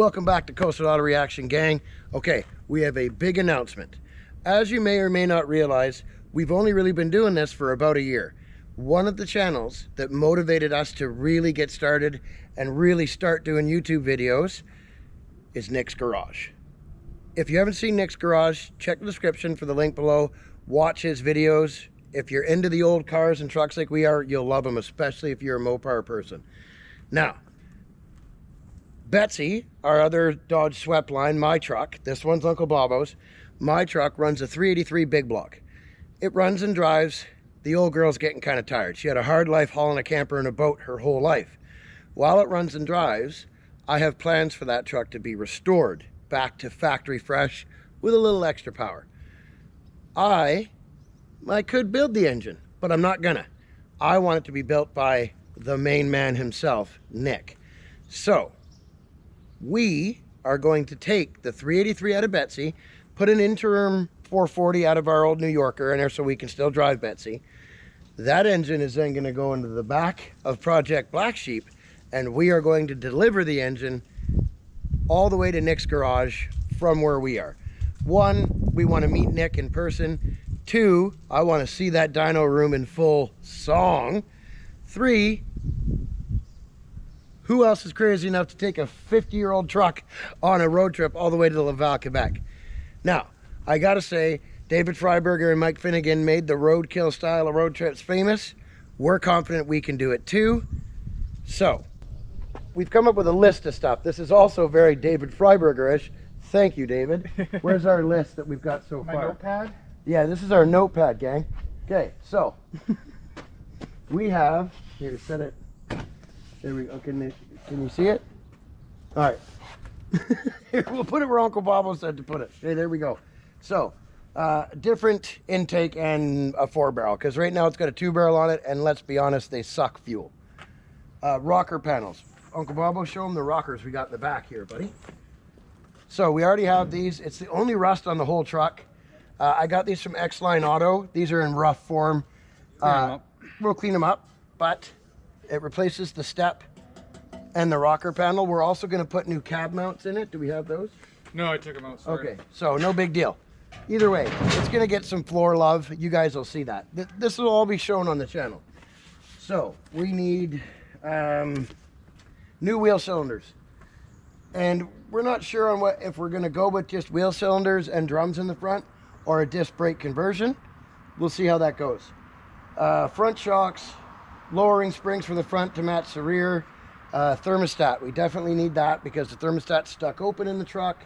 Welcome back to Coastal Auto Reaction, gang. Okay, we have a big announcement. As you may or may not realize, we've only really been doing this for about a year. One of the channels that motivated us to really get started and really start doing YouTube videos is Nick's Garage. If you haven't seen Nick's Garage, check the description for the link below. Watch his videos. If you're into the old cars and trucks like we are, you'll love them, especially if you're a Mopar person. Now, Betsy, our other Dodge swept line, my truck, this one's Uncle Bobo's, my truck runs a 383 big block. It runs and drives. The old girl's getting kind of tired. She had a hard life hauling a camper and a boat her whole life. While it runs and drives, I have plans for that truck to be restored back to factory fresh with a little extra power. I could build the engine, but I'm not gonna. I want it to be built by the main man himself, Nick. So, we are going to take the 383 out of Betsy, put an interim 440 out of our old New Yorker in there so we can still drive Betsy. That engine is then going to go into the back of Project Black Sheep, and we are going to deliver the engine all the way to Nick's Garage from where we are. One, we want to meet Nick in person. Two, I want to see that dyno room in full song. Three, who else is crazy enough to take a 50-year-old truck on a road trip all the way to Laval, Quebec? Now, I gotta say, David Freiberger and Mike Finnegan made the roadkill style of road trips famous. We're confident we can do it too. So, we've come up with a list of stuff. This is also very David Freiberger-ish. Thank you, David. Where's our list that we've got so far? My notepad? Yeah, this is our notepad, gang. Okay, so, we have, here, set it. There we go. Can you see it? All right. Here, we'll put it where Uncle Bobo said to put it. Okay, there we go. So, different intake and a 4-barrel, because right now it's got a 2-barrel on it, and let's be honest, they suck fuel. Rocker panels. Uncle Bobo, show them the rockers we got in the back here, buddy. So, we already have these. It's the only rust on the whole truck. I got these from X-Line Auto. These are in rough form. We'll clean them up, but it replaces the step and the rocker panel. We're also going to put new cab mounts in it. Do we have those? No, I took them out. Sorry. Okay, so no big deal. Either way, it's going to get some floor love. You guys will see that. This will all be shown on the channel. So we need new wheel cylinders. And we're not sure on if we're going to go with just wheel cylinders and drums in the front or a disc brake conversion. We'll see how that goes. Front shocks, lowering springs for the front to match the rear. Thermostat, we definitely need that because the thermostat's stuck open in the truck.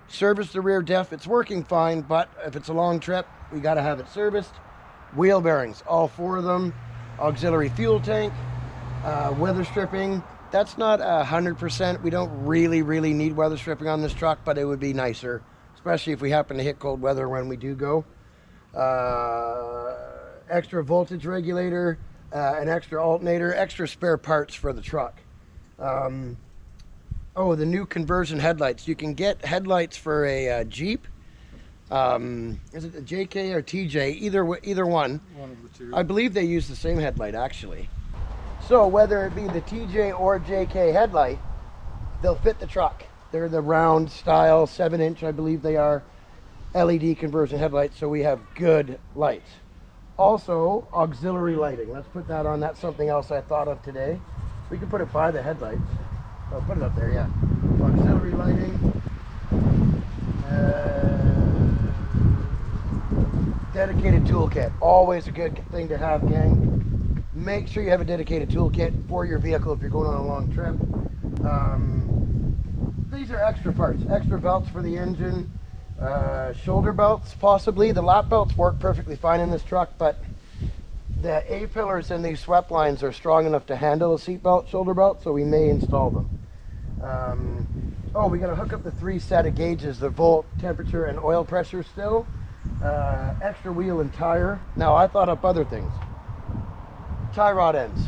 Service the rear diff, it's working fine, but if it's a long trip, we got to have it serviced. Wheel bearings, all 4 of them. Auxiliary fuel tank, weather stripping. That's not 100%. We don't really need weather stripping on this truck, but it would be nicer, especially if we happen to hit cold weather when we do go. Extra voltage regulator, an extra alternator, extra spare parts for the truck. Oh, the new conversion headlights. You can get headlights for a Jeep. Is it the JK or TJ? Either one. One of the two. I believe they use the same headlight, actually. So whether it be the TJ or JK headlight, they'll fit the truck. They're the round style, 7-inch, I believe they are, LED conversion headlights, so we have good lights. Also, auxiliary lighting. Let's put that on. That's something else I thought of today. We can put it by the headlights. I'll put it up there, yeah. Auxiliary lighting. Dedicated toolkit. Always a good thing to have, gang. Make sure you have a dedicated toolkit for your vehicle if you're going on a long trip. These are extra parts. Extra belts for the engine. Shoulder belts, possibly. The lap belts work perfectly fine in this truck, but the A-pillars in these swept lines are strong enough to handle a seat belt, shoulder belt, so we may install them. Oh, we got to hook up the 3 set of gauges, the volt, temperature, and oil pressure still. Extra wheel and tire. Now, I thought up other things. Tie rod ends.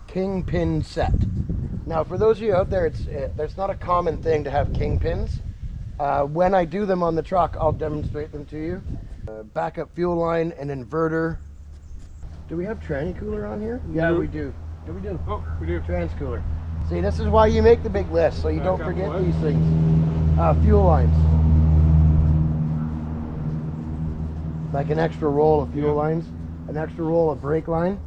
Kingpin set. Now, for those of you out there, there's not a common thing to have kingpins. When I do them on the truck, I'll demonstrate them to you. Backup fuel line, an inverter. Do we have tranny cooler on here? Yeah, we do. Yeah, we do. Oh, we do. Trans cooler. See, this is why you make the big list, so you don't forget these things. Fuel lines. Like an extra roll of fuel lines, an extra roll of brake line.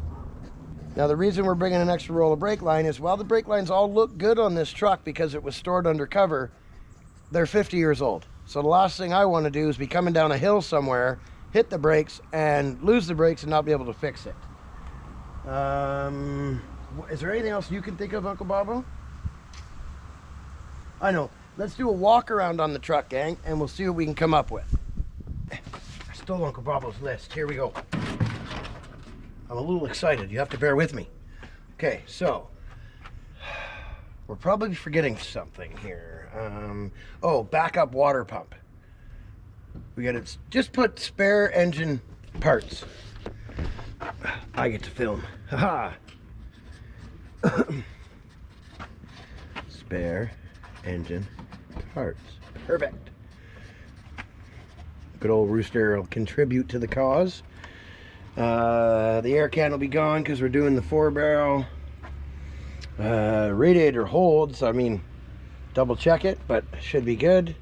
Now the reason we're bringing an extra roll of brake line is while the brake lines all look good on this truck because it was stored under cover, they're 50 years old. So the last thing I want to do is be coming down a hill somewhere, hit the brakes, and lose the brakes and not be able to fix it. Is there anything else you can think of, Uncle Bobo? I know. Let's do a walk around on the truck, gang, and we'll see what we can come up with. I stole Uncle Bobo's list. Here we go. I'm a little excited. You have to bear with me. Okay, so we're probably forgetting something here. Oh, backup water pump. We got to just put spare engine parts. I get to film. Haha. Spare engine parts. Perfect. Good old Rooster will contribute to the cause. The air can will be gone because we're doing the 4-barrel. Radiator holds. I mean, double check it, but should be good.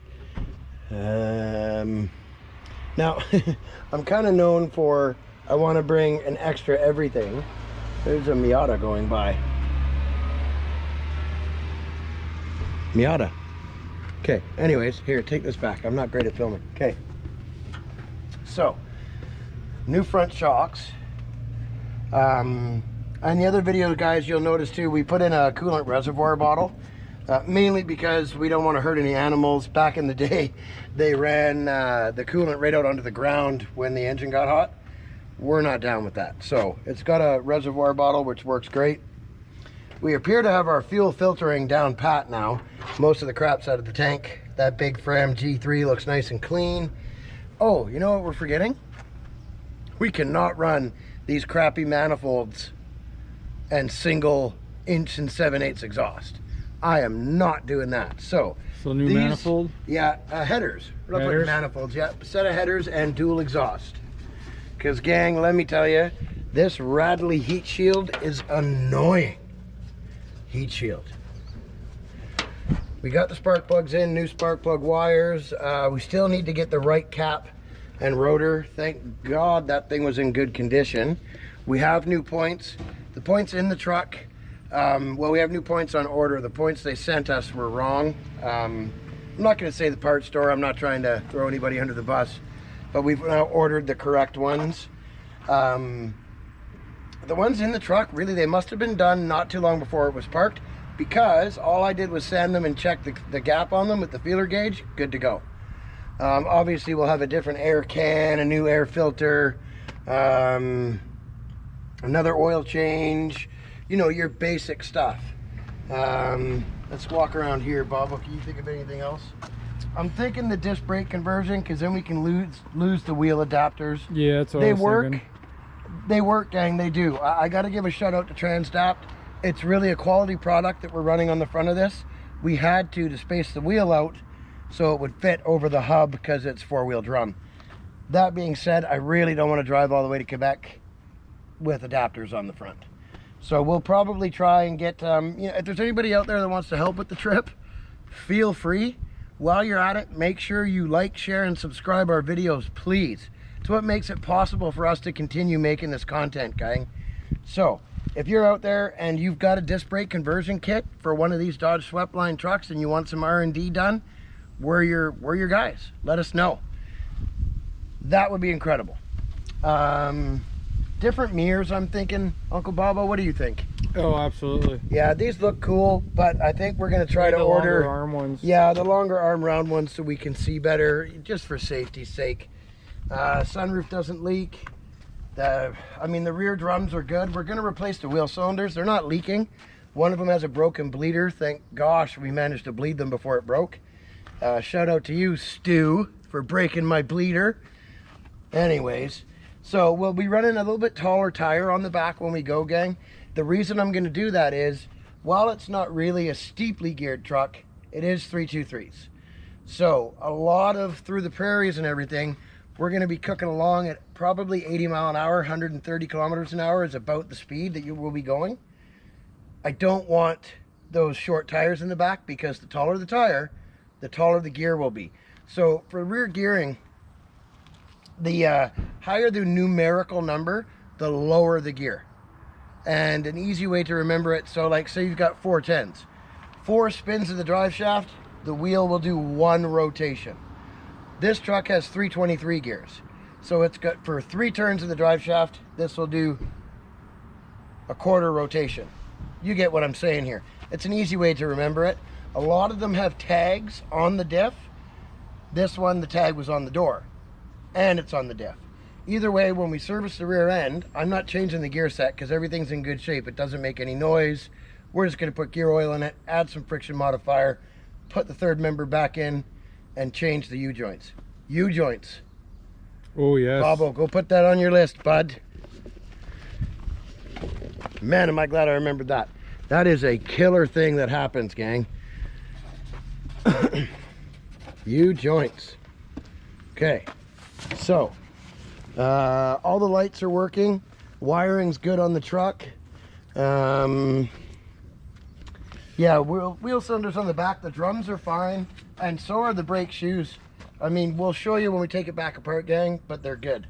Now, I'm kind of known for, I want to bring an extra everything. There's a Miata going by. Miata. Okay, anyways, here, take this back. I'm not great at filming. Okay. So, new front shocks. On the other video, guys, you'll notice too, we put in a coolant reservoir bottle. Mainly because we don't want to hurt any animals. Back in the day, they ran the coolant right out onto the ground when the engine got hot. We're not down with that. So it's got a reservoir bottle, which works great. We appear to have our fuel filtering down pat now. Most of the crap's out of the tank. That big Fram G3 looks nice and clean. Oh, you know what we're forgetting? We cannot run these crappy manifolds and single 1 7/8 exhaust. I am not doing that. So new manifold? Yeah, headers. Not like manifolds, yeah. Set of headers and dual exhaust. Because, gang, let me tell you, this rattly heat shield is annoying. Heat shield. We got the spark plugs in, new spark plug wires. We still need to get the right cap and rotor. Thank God that thing was in good condition. We have new points. The points in the truck, well, we have new points on order. The points they sent us were wrong. I'm not going to say the parts store. I'm not trying to throw anybody under the bus, but we've now ordered the correct ones. The ones in the truck, really, they must have been done not too long before it was parked, because all I did was sand them and check the gap on them with the feeler gauge. Good to go. Obviously, we'll have a different air can, a new air filter, another oil change, you know, your basic stuff. Let's walk around here, Bob. Can you think of anything else? I'm thinking the disc brake conversion, because then we can lose the wheel adapters. Yeah, that's what I was thinking. They work, gang. They do. I got to give a shout out to Transdapt. It's really a quality product that we're running on the front of this. We had to space the wheel out so it would fit over the hub because it's 4-wheel drum. That being said, I really don't want to drive all the way to Quebec with adapters on the front. So we'll probably try and get, you know, if there's anybody out there that wants to help with the trip, feel free. While you're at it, make sure you like, share, and subscribe our videos, please. It's what makes it possible for us to continue making this content, gang. So, if you're out there and you've got a disc brake conversion kit for one of these Dodge Sweepline trucks and you want some R&D done, we're your guys. Let us know. That would be incredible. Different mirrors, I'm thinking. Uncle Bobo, what do you think? Oh, absolutely. Yeah, these look cool, but I think we're going to try to order the longer arm ones. Yeah, the longer arm round ones so we can see better, just for safety's sake. Sunroof doesn't leak. I mean, the rear drums are good. We're going to replace the wheel cylinders. They're not leaking. One of them has a broken bleeder. Thank gosh we managed to bleed them before it broke. Shout out to you, Stu, for breaking my bleeder. Anyways, so we'll be running a little bit taller tire on the back when we go, gang. The reason I'm going to do that is, while it's not really a steeply geared truck, it is 323s. So a lot of through the prairies and everything, we're going to be cooking along at probably 80 mile an hour, 130 kilometers an hour is about the speed that you will be going. I don't want those short tires in the back, because the taller the tire, the taller the gear will be. So for rear gearing, the higher the numerical number, the lower the gear. And an easy way to remember it, so like say you've got 4 10s. 4 spins of the drive shaft, the wheel will do 1 rotation. This truck has 323 gears. So it's got, for 3 turns of the drive shaft, this will do a 1/4 rotation. You get what I'm saying here. It's an easy way to remember it. A lot of them have tags on the diff. This one, the tag was on the door, and it's on the diff. Either way, when we service the rear end, I'm not changing the gear set because everything's in good shape. It doesn't make any noise. We're just going to put gear oil in it, add some friction modifier, put the third member back in, and change the U-joints. U-joints. Oh, yes. Bobo, go put that on your list, bud. Man, am I glad I remembered that. That is a killer thing that happens, gang. U-joints. Okay, so all the lights are working. Wiring's good on the truck. Yeah, wheel cylinders on the back. The drums are fine, and so are the brake shoes. I mean, we'll show you when we take it back apart, gang, but they're good.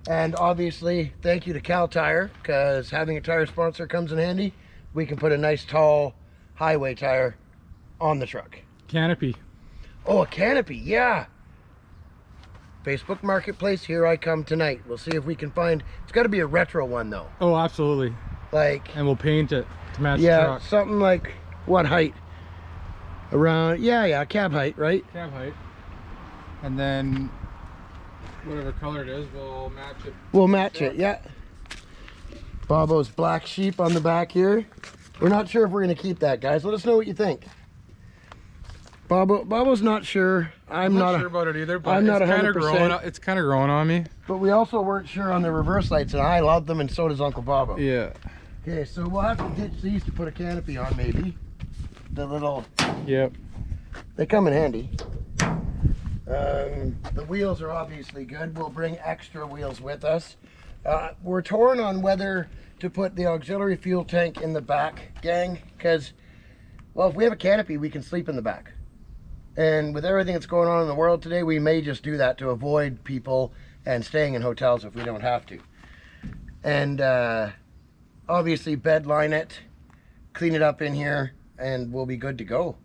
And obviously, thank you to C.A.R, because having a tire sponsor comes in handy. We can put a nice tall highway tire on the truck. Canopy. Oh, a canopy, yeah. Facebook Marketplace, here I come tonight. We'll see if we can find, it's got to be a retro one though. Oh, absolutely. Like, and we'll paint it to match the yeah, truck. something like what height? Around, yeah, cab height, right? Cab height. And then whatever color it is, we'll match it. We'll match it, yeah. Bobo's black sheep on the back here. We're not sure if we're going to keep that, guys. Let us know what you think. Bobo's not sure. I'm not sure about it either, but I'm not it's kind 100%. of growing. It's kind of growing on me. But we also weren't sure on the reverse lights, and I love them, and so does Uncle Bobo. Yeah. Okay, so we'll have to ditch these to put a canopy on, maybe. The little. Yep. They come in handy. The wheels are obviously good. We'll bring extra wheels with us. We're torn on whether to put the auxiliary fuel tank in the back, gang, because, well, if we have a canopy, we can sleep in the back. And with everything that's going on in the world today, we may just do that to avoid people and staying in hotels if we don't have to. And obviously bed line it, clean it up in here, and we'll be good to go,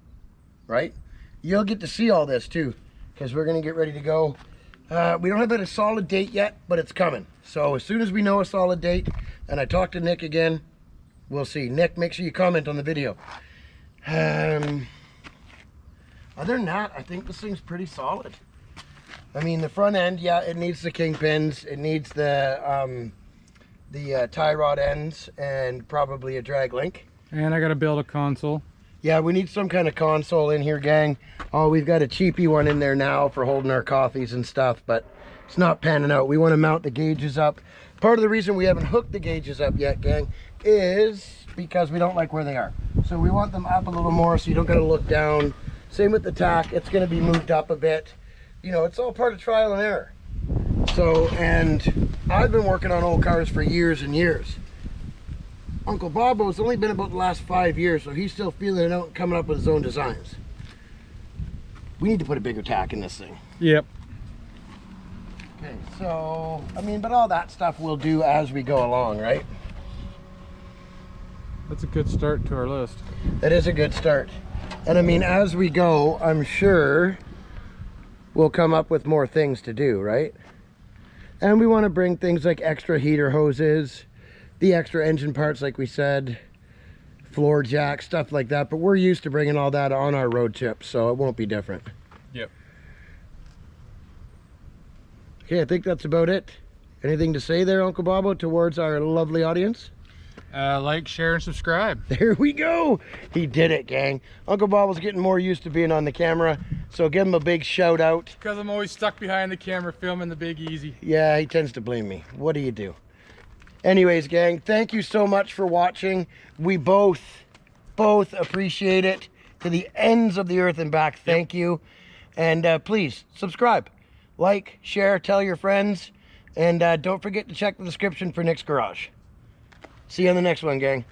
right? You'll get to see all this too, because we're gonna get ready to go. We don't have a solid date yet, but it's coming. So as soon as we know a solid date, and I talk to Nick again, we'll see. Nick, make sure you comment on the video. Other than that, I think this thing's pretty solid. I mean, the front end, yeah, it needs the kingpins. It needs the tie rod ends and probably a drag link. And I got to build a console. Yeah, we need some kind of console in here, gang. Oh, we've got a cheapy one in there now for holding our coffees and stuff, but it's not panning out. We want to mount the gauges up. Part of the reason we haven't hooked the gauges up yet, gang, is because we don't like where they are. So we want them up a little more so you don't got to look down. Same with the tack. It's going to be moved up a bit. You know, it's all part of trial and error. So, and I've been working on old cars for years and years. Uncle Bobo's only been about the last 5 years, so he's still feeling it out and coming up with his own designs. We need to put a bigger tack in this thing. Yep. Okay, so, I mean, but all that stuff we'll do as we go along, right? That's a good start to our list. That is a good start. And I mean, as we go, I'm sure we'll come up with more things to do, right? And we want to bring things like extra heater hoses, the extra engine parts, like we said, floor jack, stuff like that. But we're used to bringing all that on our road trips, so it won't be different. Yep. Okay, I think that's about it. Anything to say there, Uncle Bobo, towards our lovely audience? Like, share, and subscribe. There we go. He did it, gang. Uncle Bobo's getting more used to being on the camera, so give him a big shout out. Because I'm always stuck behind the camera filming the Big Easy. Yeah, he tends to blame me. What do you do? Anyways, gang, thank you so much for watching. We both appreciate it to the ends of the earth and back. Thank you. And please subscribe, like, share, tell your friends, and don't forget to check the description for Nick's Garage. See you on the next one, gang.